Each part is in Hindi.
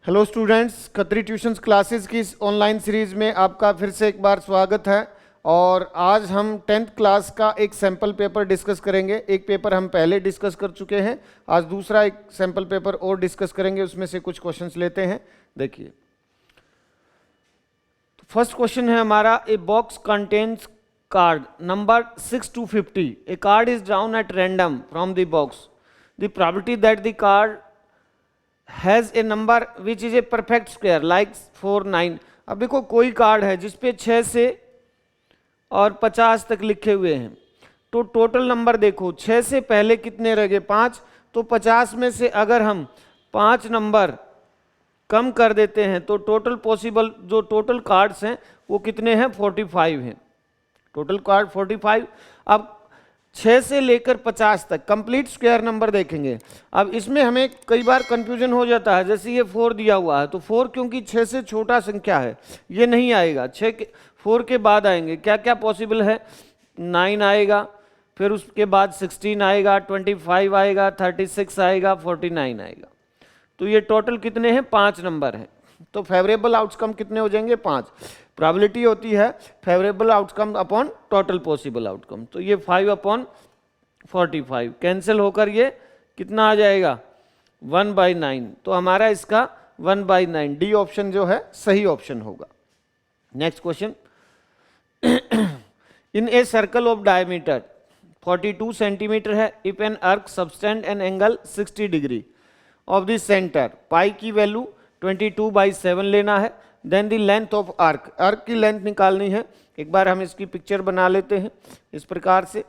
Hello students, Khatri tuitions classes की इस ऑनलाइन सीरीज़ में आपका फिर से एक बार स्वागत है। और आज हम 10th क्लास का एक सैम्पल पेपर डिस्कस करेंगे। एक पेपर हम पहले डिस्कस कर चुके हैं, आज दूसरा एक सैम्पल पेपर और डिस्कस करेंगे। उसमें से कुछ क्वेश्चंस लेते हैं, देखिए। फर्स्ट क्वेश्चन है हमारा, a box contains card number 6 to 50. A card is drawn at random from the box. The probability that the card has a number which is a perfect square like 4, 9. अब देखो कोई कार्ड है जिसपे 6 से और 50 तक लिखे हुए हैं, तो टोटल नंबर देखो 6 से पहले कितने रह गए, 5। तो 50 में से अगर हम 5 नंबर कम कर देते हैं तो टोटल पॉसिबल जो टोटल कार्ड्स हैं वो कितने हैं, 45 हैं। Total card 45। अब 6 से लेकर 50 तक कंप्लीट स्क्वायर नंबर देखेंगे। अब इसमें हमें कई बार कंफ्यूजन हो जाता है, जैसे ये 4 दिया हुआ है तो 4 क्योंकि 6 से छोटा संख्या है ये नहीं आएगा, 4 के बाद आएंगे। क्या क्या पॉसिबल है, 9 आएगा, फिर उसके बाद 16 आएगा, 25 आएगा, 36 आएगा, 49 आएगा। तो ये टोटल कितने हैं, 5 नंबर हैं। तो फेवरेबल आउटकम कितने हो जाएंगे, 5। प्रोबेबिलिटी होती है favourable outcome upon total possible outcome. तो ये 5/45 कैंसिल होकर ये कितना आ जाएगा, 1/9। तो हमारा इसका 1/9 डी ऑप्शन जो है सही ऑप्शन होगा। Next question, in a circle of diameter 42 centimetre है, if an arc subtend an angle 60 degree of the centre, pi की वैल्यू 22/7 लेना है। Then the length of arc, arc की लेंथ निकालनी है। एक बार हम इसकी पिक्चर बना लेते हैं इस प्रकार से।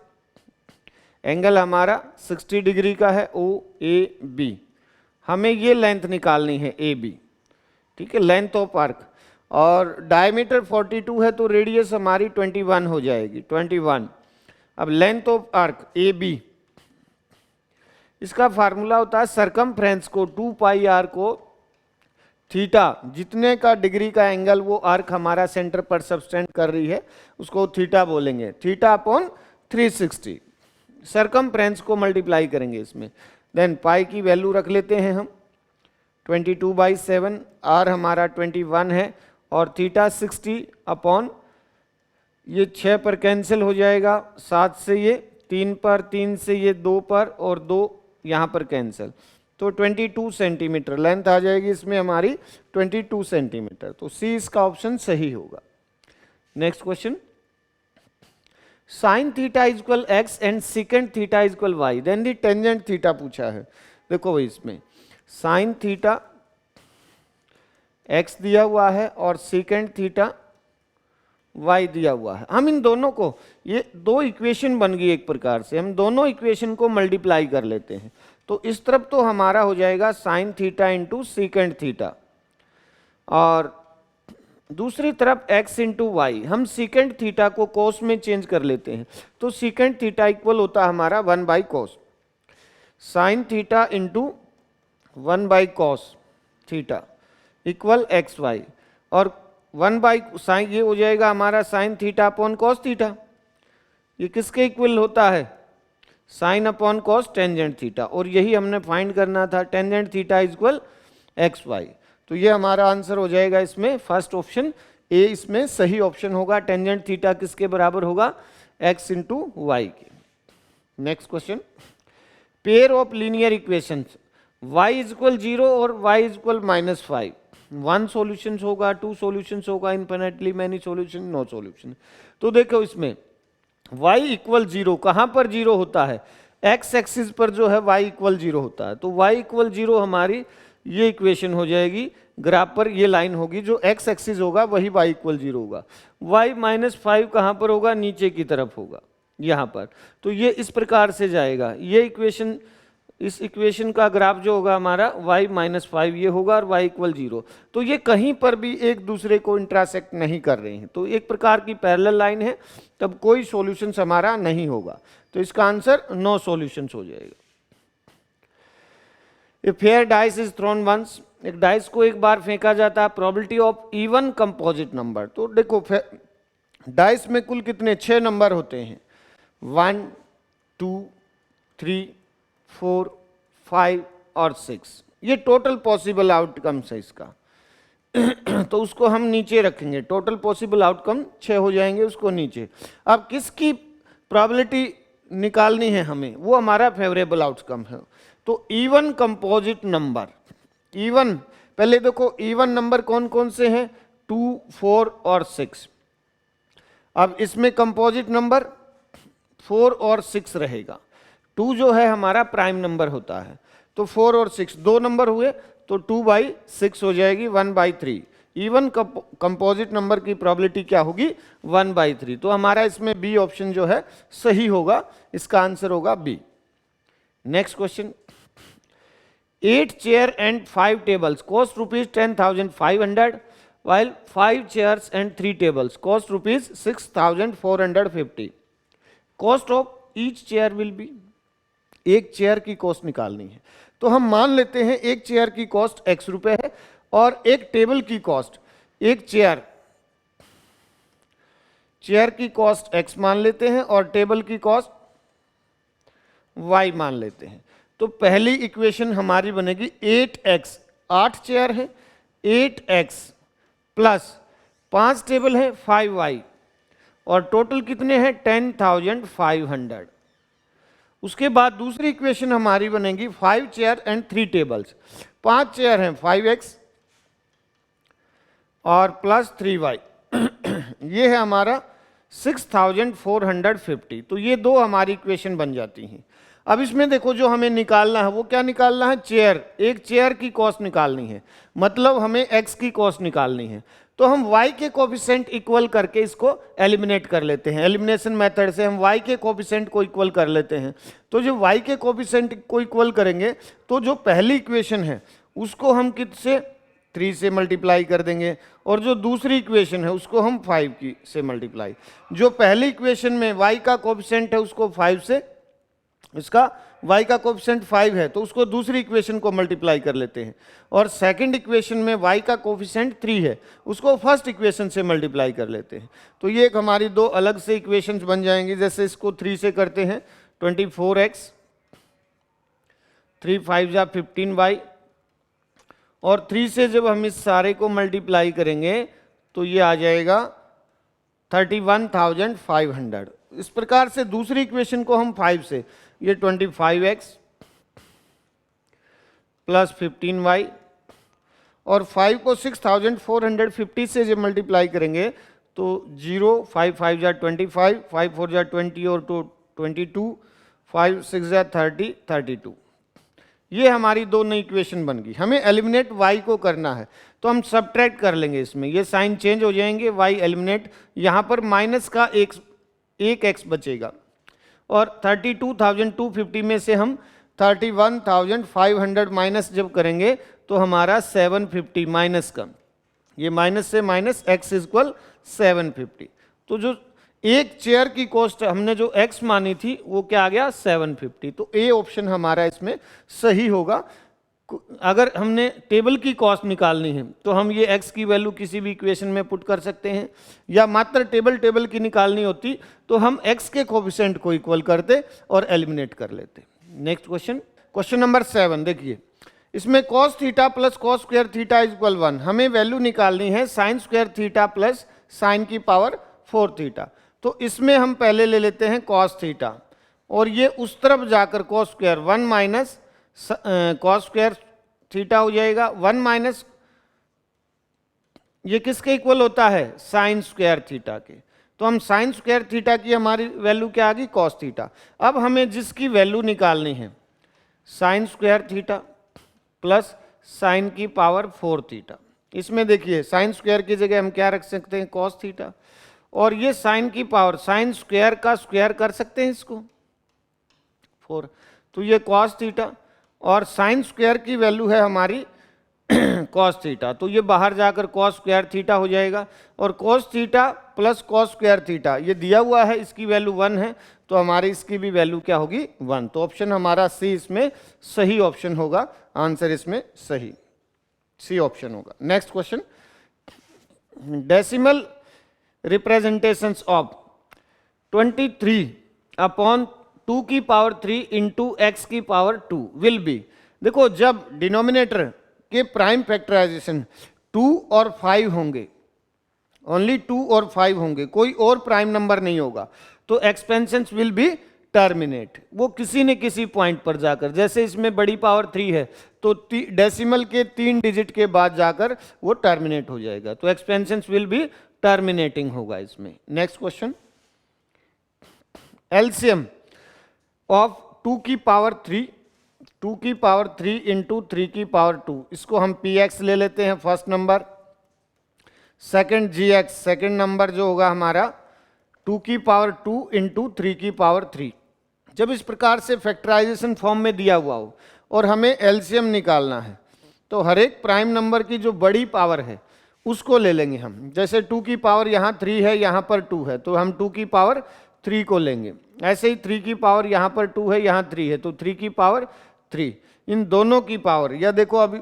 एंगल हमारा 60 डिग्री का है, ओ ए बी। हमें ये लेंथ निकालनी है ए बी, ठीक है, लेंथ ऑफ आर्क। और डायमीटर 42 है तो रेडियस हमारी 21 हो जाएगी, 21। अब length of arc A B, इसका फार्मूला होता है सरकमफ्रेंस को 2πr को थीटा, जितने का डिग्री का एंगल वो आर्क हमारा सेंटर पर सबटेंड कर रही है उसको थीटा बोलेंगे, थीटा अपॉन 360। सरकमफ्रेंस को मल्टीप्लाई करेंगे इसमें। देन पाई की वैल्यू रख लेते हैं हम 22/7, आर हमारा 21 है और थीटा 60 अपॉन, ये 6 पर कैंसिल हो जाएगा, 7 से ये 3 पर, 3 से ये 2 पर और 2 यहाँ पर कैंसिल। तो 22 सेंटीमीटर लेंथ आ जाएगी इसमें हमारी, 22 सेंटीमीटर। तो सी इसका ऑप्शन सही होगा। Next question, sine theta is equal x and second theta is equal y, then the tangent theta पूछा है। देखो भाई इसमें साइन थीटा एक्स दिया हुआ है और सेकेंड थीटा y दिया हुआ है। हम इन दोनों को, ये दो इक्वेशन बन गई एक प्रकार से, हम दोनों इक्वेशन को मल्टीप्लाई कर लेते हैं। तो इस तरफ तो हमारा हो जाएगा sine theta into second theta, और दूसरी तरफ x इंटू वाई। हम सेकेंड थीटा को कोस में चेंज कर लेते हैं, तो सेकेंड थीटा इक्वल होता है हमारा 1/cos, sine theta into 1/cos theta equal xy, और 1/sin ये हो जाएगा हमारा sine theta upon cos theta. ये किसके इक्वल होता है, sine upon cos tangent theta, और यही हमने फाइंड करना था, tangent theta is equal xy। तो ये हमारा आंसर हो जाएगा इसमें फर्स्ट ऑप्शन ए इसमें सही ऑप्शन होगा। टेंजेंट थीटा किसके बराबर होगा, x इंटू वाई के। Next question, pair of linear equations y is equal 0 और y इज इक्वल -5, 1 सॉल्यूशंस होगा, 2 सॉल्यूशंस होगा, infinitely many solution, no solution. तो देखो इसमें y इक्वल 0, कहाँ पर 0 होता है, x एक्सिस पर जो है y इक्वल 0 होता है। तो y इक्वल 0 हमारी ये इक्वेशन हो जाएगी, ग्राफ पर ये लाइन होगी, जो x एक्सिस होगा वही y इक्वल 0 होगा। y -5 कहाँ पर होगा, नीचे की तरफ होगा यहाँ पर। तो ये इस प्रकार से जाएगा, ये इक्वेशन, इस इक्वेशन का ग्राफ जो होगा हमारा y -5 ये होगा और y इक्वल 0। तो ये कहीं पर भी एक दूसरे को इंटरसेक्ट नहीं कर रहे हैं, तो एक प्रकार की पैरेलल लाइन है, तब कोई सॉल्यूशन हमारा नहीं होगा। तो इसका आंसर नो सॉल्यूशंस हो जाएगा। If fair dice is thrown once, एक डाइस को एक बार फेंका जाता है, probability of even composite number. तो देखो डाइस में कुल कितने 6 नंबर होते हैं, 1 2 3 4 5 और 6, ये टोटल पॉसिबल आउटकम्स है इसका। तो उसको हम नीचे रखेंगे, टोटल पॉसिबल आउटकम 6 हो जाएंगे, उसको नीचे। अब किसकी प्रोबेबिलिटी निकालनी है हमें, वो हमारा फेवरेबल आउटकम है। तो इवन कंपोजिट नंबर, इवन पहले देखो इवन नंबर कौन कौन से हैं, 2, 4 और 6। अब इसमें कंपोजिट नंबर 4 और 6 रहेगा। 2 जो है हमारा प्राइम नंबर होता है, तो 4 और 6 दो नंबर हुए, तो 2/6 हो जाएगी 1/3। इवन कंपोजिट नंबर की प्रोबेबिलिटी क्या होगी, 1/3। तो हमारा इसमें बी ऑप्शन जो है सही होगा, इसका आंसर होगा B. Next question, 8 chair and 5 tables cost rupees 10,500 while 5 chairs and 3 tables cost rupees 6,450. Cost of each chair will be, एक चेयर की कॉस्ट निकालनी है। तो हम मान लेते हैं एक चेयर की कॉस्ट x रुपए है और एक टेबल की कॉस्ट, एक चेयर की कॉस्ट x मान लेते हैं और टेबल की कॉस्ट y मान लेते हैं। तो पहली इक्वेशन हमारी बनेगी 8x, 8 चेयर है, 8x प्लस 5 टेबल है 5y, और टोटल कितने हैं 10,500। उसके बाद दूसरी इक्वेशन हमारी बनेगी 5 चेयर एंड 3 टेबल्स, 5 चेयर हैं 5x और प्लस 3y, ये है हमारा 6,450। तो ये दो हमारी इक्वेशन बन जाती हैं। अब इसमें देखो जो हमें निकालना है वो क्या निकालना है, चेयर, एक चेयर की कॉस्ट निकालनी है, मतलब हमें x की कॉस्ट निकालनी है। तो हम y के कोफिशिएंट इक्वल करके इसको एलिमिनेट कर लेते हैं, एलिमिनेशन मेथड से हम y के कोफिशिएंट को इक्वल कर लेते हैं। तो जो y के कोफिशिएंट को इक्वल करेंगे तो जो पहली इक्वेशन है उसको हम किससे, 3 से मल्टीप्लाई कर देंगे, और जो दूसरी इक्वेशन है उसको हम 5 से मल्टीप्लाई। जो पहली इक्वेशन में y का कोफिशिएंट है उसको 5 से, इसका y का कोफिशिएंट 5 है तो उसको दूसरी इक्वेशन को मल्टीप्लाई कर लेते हैं, और सेकंड इक्वेशन में y का कोफिशिएंट 3 है उसको फर्स्ट इक्वेशन से मल्टीप्लाई कर लेते हैं। तो ये एक हमारी दो अलग से इक्वेशंस बन जाएंगी। जैसे इसको 3 से करते हैं 24x, 3 5 जा 15y, और 3 से जब हम इस सारे को मल्टीप्लाई करेंगे तो ये आ जाएगा 31,500। इस प्रकार से दूसरी इक्वेशन को हम 5 से, ये 25x प्लस 15y, और 5 को 6,450 से जब मल्टीप्लाई करेंगे तो 0, 5 5 जा 25, 5 4 जा 20 और 2 22, 5 6 जा 30, 32। ये हमारी दो नई इक्वेशन बन गई। हमें एलिमिनेट y को करना है तो हम सब्ट्रैक्ट कर लेंगे, इसमें ये साइन चेंज हो जाएंगे, y एलिमिनेट, यहाँ पर माइनस का एक x बचेगा, और 32,250 में से हम 31,500 माइनस जब करेंगे तो हमारा 750 माइनस का, ये माइनस से माइनस x इक्वल 750। तो जो एक चेयर की कॉस्ट हमने जो x मानी थी वो क्या आ गया 750। तो ए ऑप्शन हमारा इसमें सही होगा। अगर हमने टेबल की कॉस्ट निकालनी है तो हम ये x की वैल्यू किसी भी इक्वेशन में पुट कर सकते हैं, या मात्र टेबल की निकालनी होती तो हम x के कोफिशिएंट को इक्वल करते और एलिमिनेट कर लेते। नेक्स्ट क्वेश्चन, क्वेश्चन नंबर 7 देखिए, इसमें cos theta plus cos square theta equal 1, हमें वैल्यू निकालनी है sin square theta plus sin की पावर 4 थीटा। तो इसमें हम पहले ले लेते हैं cos थीटा, और ये उस तरफ जाकर cos square 1 minus cos square theta हो जाएगा, 1 माइनस ये किसके इक्वल होता है sin स्क्वायर थीटा के। तो हम sin स्क्वायर थीटा की हमारी वैल्यू क्या आ गई cos थीटा। अब हमें जिसकी वैल्यू निकालनी है sin square theta plus sin की पावर 4 थीटा, इसमें देखिए sin स्क्वायर की जगह हम क्या रख सकते हैं cos थीटा, और ये sin की पावर sin स्क्वायर का स्क्वायर कर सकते हैं इसको 4, तो ये cos थीटा, और sin स्क्वायर की वैल्यू है हमारी cos थीटा, तो ये बाहर जाकर cos स्क्वायर थीटा हो जाएगा, और cos theta plus cos square theta ये दिया हुआ है, इसकी वैल्यू 1 है, तो हमारी इसकी भी वैल्यू क्या होगी 1। तो ऑप्शन हमारा सी इसमें सही ऑप्शन होगा, आंसर इसमें सही सी ऑप्शन होगा। Next question, decimal representations of 23 upon 2 की पावर 3 इंटू एक्स की पावर 2 विल बी। देखो जब डिनोमिनेटर के प्राइम फैक्टराइजेशन 2 और 5 होंगे, ओनली 2 और 5 होंगे, कोई और प्राइम नंबर नहीं होगा, तो एक्सपेंशन विल बी टर्मिनेट। वो किसी न किसी पॉइंट पर जाकर, जैसे इसमें बड़ी पावर 3 है तो डेसिमल के 3 डिजिट के बाद जाकर वो टर्मिनेट हो जाएगा, तो एक्सपेंशन विल बी टर्मिनेटिंग होगा इसमें। नेक्स्ट क्वेश्चन, एलसीएम ऑफ 2 की पावर 3, 2 की पावर 3 इंटू 3 की पावर 2, इसको हम px ले लेते हैं first number, second gx, second number जो होगा हमारा 2 की पावर 2 इंटू 3 की पावर 3। जब इस प्रकार से फैक्टराइजेशन फॉर्म में दिया हुआ हो और हमें एलसीएम निकालना है, तो हर एक प्राइम नंबर की जो बड़ी पावर है उसको ले लेंगे हम। जैसे 2 की पावर यहाँ 3 है, यहाँ पर 2 है, तो हम 2 की पावर 3 को लेंगे। ऐसे ही 3 की पावर यहाँ पर 2 है, यहाँ 3 है, तो 3 की पावर 3। इन दोनों की पावर, या देखो अभी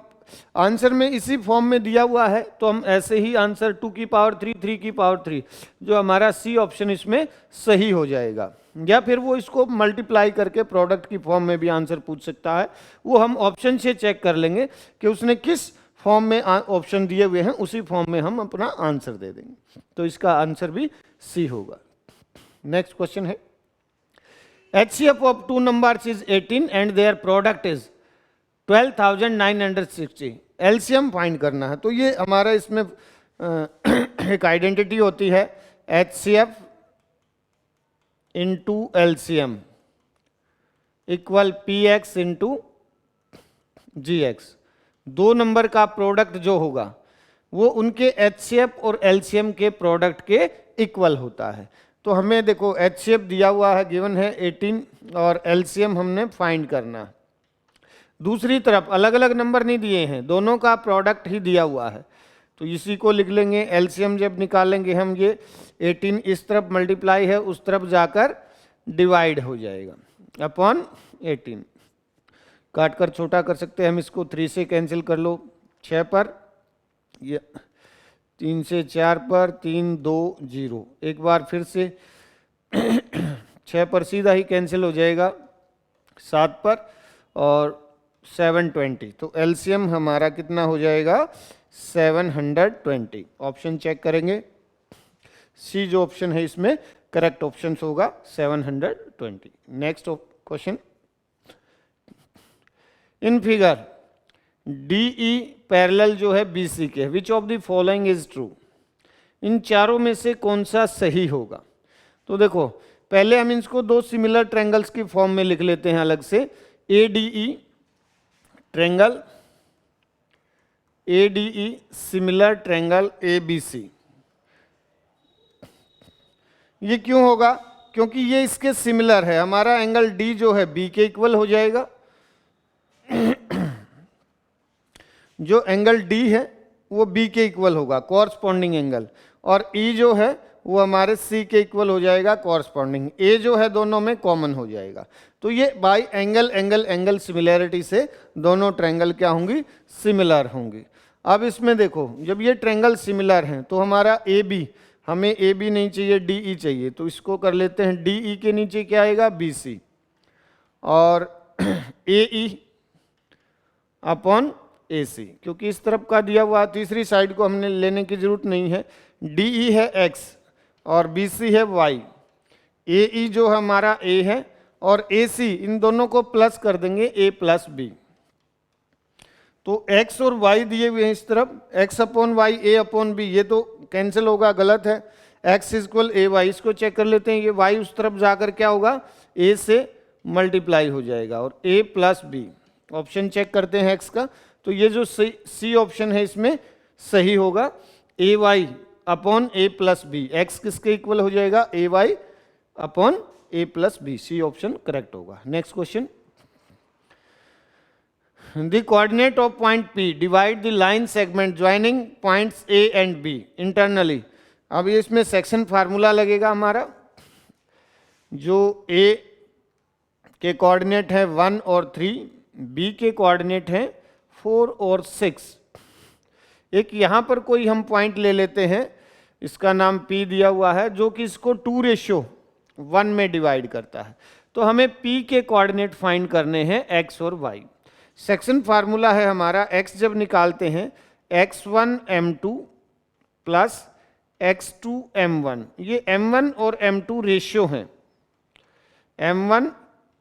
आंसर में इसी फॉर्म में दिया हुआ है, तो हम ऐसे ही आंसर 2 की पावर 3, 3 की पावर 3, जो हमारा सी ऑप्शन इसमें सही हो जाएगा। या फिर वो इसको मल्टीप्लाई करके प्रोडक्ट की फॉर्म में भी आंसर पूछ सकता है, वो हम ऑप्शन से चेक कर लेंगे कि उसने किस फॉर्म में ऑप्शन दिए हुए हैं, उसी फॉर्म में हम अपना आंसर दे देंगे, तो इसका आंसर भी सी होगा। नेक्स्ट क्वेश्चन है, HCF of 2 numbers is 18 and their product is 12,960, LCM find करना है। तो ये हमारा इसमें एक आइडेंटिटी होती है, HCF into LCM equal PX into GX। दो नंबर का प्रोडक्ट जो होगा वो उनके HCF और LCM के प्रोडक्ट के इक्वल होता है। तो हमें देखो HCF दिया हुआ है, गिवन है 18, और LCM हमने फाइंड करना है। दूसरी तरफ अलग अलग नंबर नहीं दिए हैं, दोनों का प्रोडक्ट ही दिया हुआ है, तो इसी को लिख लेंगे। LCM जब निकालेंगे हम, ये 18 इस तरफ मल्टीप्लाई है, उस तरफ जाकर डिवाइड हो जाएगा अपॉन 18। काट कर छोटा कर सकते हैं हम इसको, 3 से कैंसिल कर लो, 6 पर, ये 3 से 4 पर, 3 2 0, एक बार फिर से 6 पर सीधा ही कैंसिल हो जाएगा, 7 पर और 720, तो एलसीएम हमारा कितना हो जाएगा 720। ऑप्शन चेक करेंगे, सी जो ऑप्शन है इसमें करेक्ट ऑप्शन होगा 720। Next question, in figure DE parallel जो है BC के, which of the following is true, इन चारों में से कौन सा सही होगा। तो देखो पहले हम इसको दो सिमिलर ट्रायंगल्स की फॉर्म में लिख लेते हैं अलग से, ADE triangle, ADE similar triangle ABC। ये क्यों होगा, क्योंकि ये इसके सिमिलर है, हमारा एंगल D जो है B के इक्वल हो जाएगा। जो एंगल D है वो B के इक्वल होगा, कॉरस्पॉन्डिंग एंगल, और E जो है वो हमारे C के इक्वल हो जाएगा कॉरस्पॉन्डिंग। A जो है दोनों में कॉमन हो जाएगा, तो ये bye angle angle angle similarity से दोनों ट्रायंगल क्या होंगी, सिमिलर होंगी। अब इसमें देखो जब ये ट्रायंगल सिमिलर हैं तो हमारा AB, हमें AB नहीं चाहिए, DE चाहिए, तो इसको कर लेते हैं DE के नीचे क्या आएगा BC, और AE अपॉन AC, क्योंकि इस तरफ का दिया हुआ, तीसरी साइड को हमने लेने की जरूरत नहीं है। DE है X और BC है Y, AE जो हमारा A है और AC, इन दोनों को प्लस कर देंगे A प्लस B, तो X और Y दिए हुए हैं इस तरफ, X upon Y A upon B, ये तो कैंसिल होगा, गलत है, X इक्वल AY, इसको चेक कर लेते हैं, ये Y उस तरफ जाकर क्या होगा A से मल्टीप्लाई हो जाएगा और A plus B। Option check करते हैं X का, तो ये जो C ऑप्शन है इसमें सही होगा, AY upon A plus B। X किसके इक्वल हो जाएगा, AY upon A plus B, C option correct होगा। Next question, the coordinate of point P divide the line segment joining points A and B internally. अब ये इसमें सेक्शन फार्मूला लगेगा हमारा, जो A के कोऑर्डिनेट है 1 और 3, B के कोऑर्डिनेट हैं 4 और 6। एक यहाँ पर कोई हम पॉइंट ले लेते हैं, इसका नाम P दिया हुआ है, जो कि इसको 2:1 में डिवाइड करता है। तो हमें P के कोऑर्डिनेट फाइंड करने हैं X और Y। सेक्शन फार्मूला है हमारा, x जब निकालते हैं x1 m2 plus x2 m1, ये m1 और m2 रेशियो हैं, m1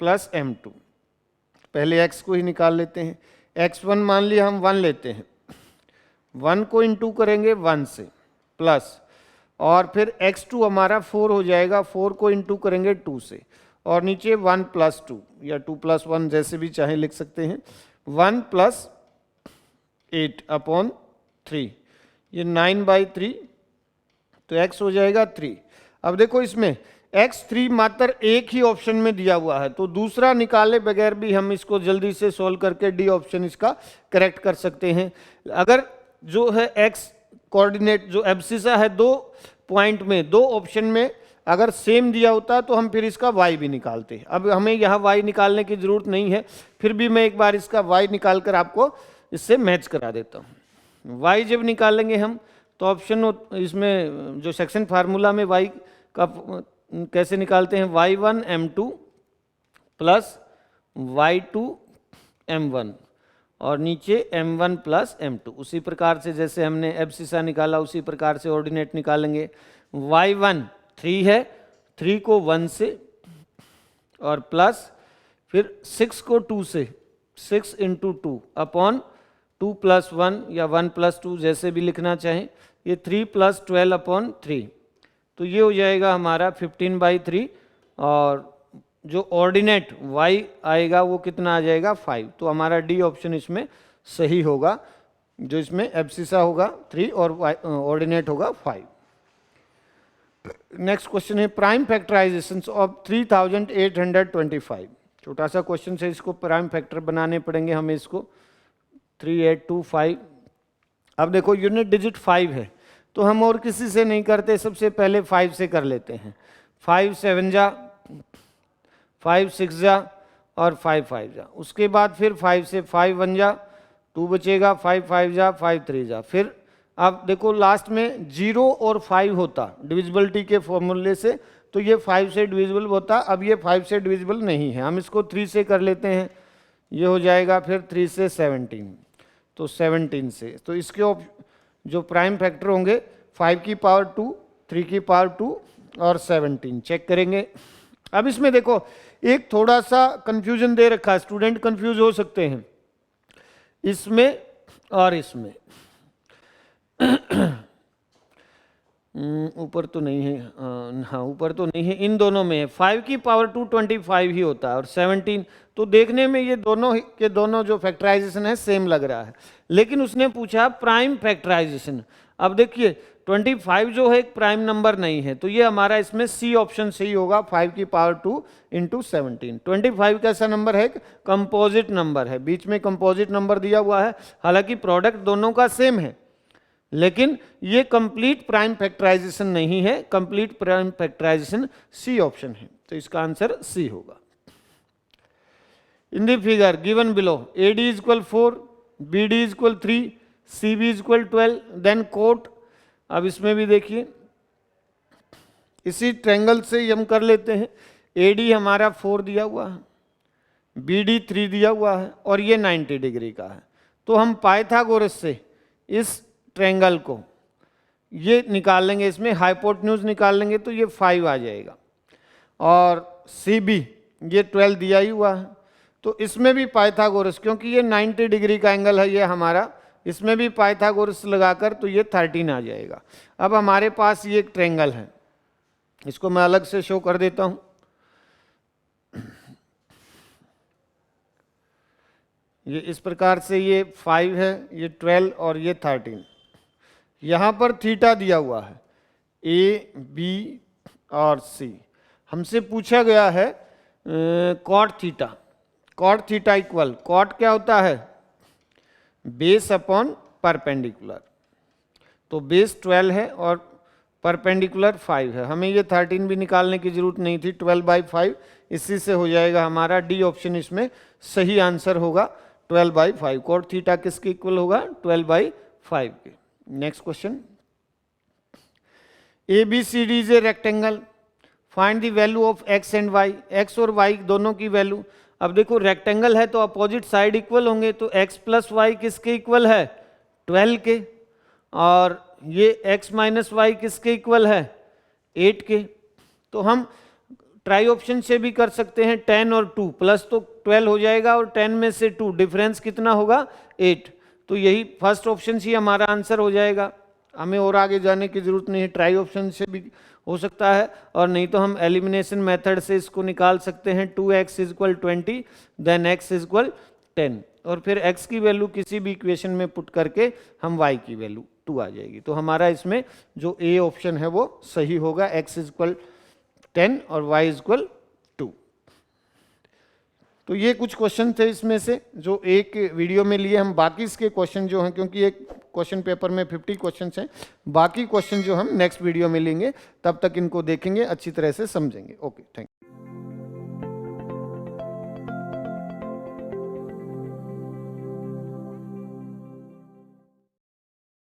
प्लस m2। पहले x को ही निकाल लेते हैं, x1 मान लिया हम 1 लेते हैं, 1 को इंटू करेंगे 1 से प्लस, और फिर x2 हमारा 4 हो जाएगा, 4 को इंटू करेंगे 2 से, और नीचे 1 प्लस 2 या 2 प्लस 1 जैसे भी चाहे लिख सकते हैं, 1 प्लस 8 अपॉन 3, ये 9/3, तो x हो जाएगा 3। अब देखो इसमें x3 मात्र एक ही ऑप्शन में दिया हुआ है, तो दूसरा निकाले बगैर भी हम इसको जल्दी से सॉल्व करके डी ऑप्शन इसका करेक्ट कर सकते हैं। अगर जो है x कोऑर्डिनेट जो एब्सिसा है 2 पॉइंट में, 2 ऑप्शन में अगर सेम दिया होता तो हम फिर इसका y भी निकालते। अब हमें यहाँ y निकालने की जरूरत नहीं है, फिर भी मैं एक बार इसका y निकाल कर आपको इससे मैच करा देता हूँ। y जब निकालेंगे हम तो ऑप्शन इसमें जो सेक्शन फार्मूला में y का कैसे निकालते हैं, y1 m2 plus y2 m1 और नीचे m1 प्लस m2। उसी प्रकार से जैसे हमने एब्सिसा निकाला उसी प्रकार से ऑर्डिनेट निकालेंगे। y1 3 है, 3 को 1 से और प्लस फिर 6 को 2 से, 6 इंटू 2 अपॉन 2 प्लस 1 या 1 प्लस 2 जैसे भी लिखना चाहें, ये 3 प्लस 12 अपॉन 3, तो ये हो जाएगा हमारा 15/3, और जो ऑर्डिनेट y आएगा वो कितना आ जाएगा 5। तो हमारा डी ऑप्शन इसमें सही होगा, जो इसमें एब्सिसा होगा 3 और ऑर्डिनेट होगा 5। नेक्स्ट क्वेश्चन है प्राइम फैक्टराइजेशन ऑफ 3825। छोटा सा क्वेश्चन से इसको प्राइम फैक्टर बनाने पड़ेंगे हमें, इसको 3825। अब देखो यूनिट डिजिट 5 है, तो हम और किसी से नहीं करते, सबसे पहले 5 से कर लेते हैं। 5 7 जा, 5 6 जा और 5 5 जा, उसके बाद फिर 5 से 5 1 जा, 2 बचेगा, 5 5 जा, 5 3 जा। फिर अब देखो लास्ट में 0 और 5 होता डिविजिबिलिटी के फॉर्मूले से, तो ये 5 से डिविजिबल होता, अब ये 5 से डिविजिबल नहीं है, हम इसको 3 से कर लेते हैं, ये हो जाएगा फिर 3 से 17, तो 17 से, तो इसके जो प्राइम फैक्टर होंगे 5 की पावर 2, 3 की पावर 2 और 17 चेक करेंगे। अब इसमें देखो एक थोड़ा सा कंफ्यूजन दे रखा है, स्टूडेंट कंफ्यूज हो सकते हैं इसमें और इसमें। ऊपर तो नहीं है, हाँ ऊपर तो नहीं है, इन दोनों में है। 5 की पावर 2 25 ही होता है और 17, तो देखने में ये दोनों के दोनों जो फैक्टराइजेशन है सेम लग रहा है, लेकिन उसने पूछा प्राइम फैक्टराइजेशन। अब देखिए 25 जो है एक प्राइम नंबर नहीं है, तो ये हमारा इसमें सी ऑप्शन सही होगा, 5 की पावर 2 इंटू 17। 25 कैसा नंबर है, कंपोजिट नंबर है, बीच में कंपोजिट नंबर दिया हुआ है, हालांकि प्रोडक्ट दोनों का सेम है, लेकिन ये कंप्लीट प्राइम फैक्टराइजेशन नहीं है, complete prime factorisation C option है, तो इसका आंसर सी होगा। In the figure given below AD is equal 4, BD is equal 3, CB is equal 12, then cot. अब इसमें भी देखिए इसी ट्रायंगल से हम कर लेते हैं। AD हमारा 4 दिया हुआ है, BD 3 दिया हुआ है और ये 90 डिग्री का है, तो हम पाइथागोरस से इस ट्रायंगल को ये निकाल लेंगे, इसमें हाइपोटेन्यूज निकाल लेंगे तो ये 5 आ जाएगा, और CB ये 12 दिया ही हुआ है, तो इसमें भी पाइथागोरस, क्योंकि ये 90 डिग्री का एंगल है ये हमारा, इसमें भी पाइथागोरस लगाकर तो ये 13 आ जाएगा। अब हमारे पास ये एक ट्रायंगल है, इसको मैं अलग से शो कर देता हूं। ये इस प्रकार से ये 5 है, ये 12 और ये 13। यहाँ पर थीटा दिया हुआ है A, B और C। हमसे पूछा गया है cot theta. Cot theta equal, cot क्या होता है, बेस अपॉन परपेंडिकुलर, तो बेस 12 है और परपेंडिकुलर 5 है, हमें ये 13 भी निकालने की जरूरत नहीं थी, 12/5 इसी से हो जाएगा हमारा डी ऑप्शन इसमें सही आंसर होगा 12/5। कॉट थीटा किसके इक्वल होगा, 12/5 के। Next question, ABCD is a rectangle, find the value of x and y, x और y दोनों की वैल्यू। अब देखो रेक्टेंगल है तो अपोजिट साइड इक्वल होंगे, तो x प्लस वाई किसके इक्वल है? 12 के। और ये x माइनस वाई किसके इक्वल है? 8 के। तो हम ट्राई ऑप्शन से भी कर सकते हैं, 10 और 2 प्लस तो 12 हो जाएगा और 10 में से 2 डिफरेंस कितना होगा? 8। तो यही फर्स्ट ऑप्शन से ही हमारा आंसर हो जाएगा, हमें और आगे जाने की जरूरत नहीं है। ट्राई ऑप्शन से भी हो सकता है और नहीं तो हम एलिमिनेशन मेथड से इसको निकाल सकते हैं। 2x equal 20 then x equal 10 और फिर x की वैल्यू किसी भी इक्वेशन में पुट करके हम y की वैल्यू 2 आ जाएगी। तो हमारा इसमें जो ए ऑप्शन है वो सही होगा, x इक्वल 10 और y इक्वल 2। तो ये कुछ क्वेश्चन थे इसमें से जो एक वीडियो में लिए हम, बाकी इसके क्वेश्चन जो हैं, क्योंकि एक क्वेश्चन पेपर में 50 क्वेश्चन हैं, बाकी क्वेश्चन जो हम नेक्स्ट वीडियो में लेंगे, तब तक इनको देखेंगे, अच्छी तरह से समझेंगे। Okay, thank you.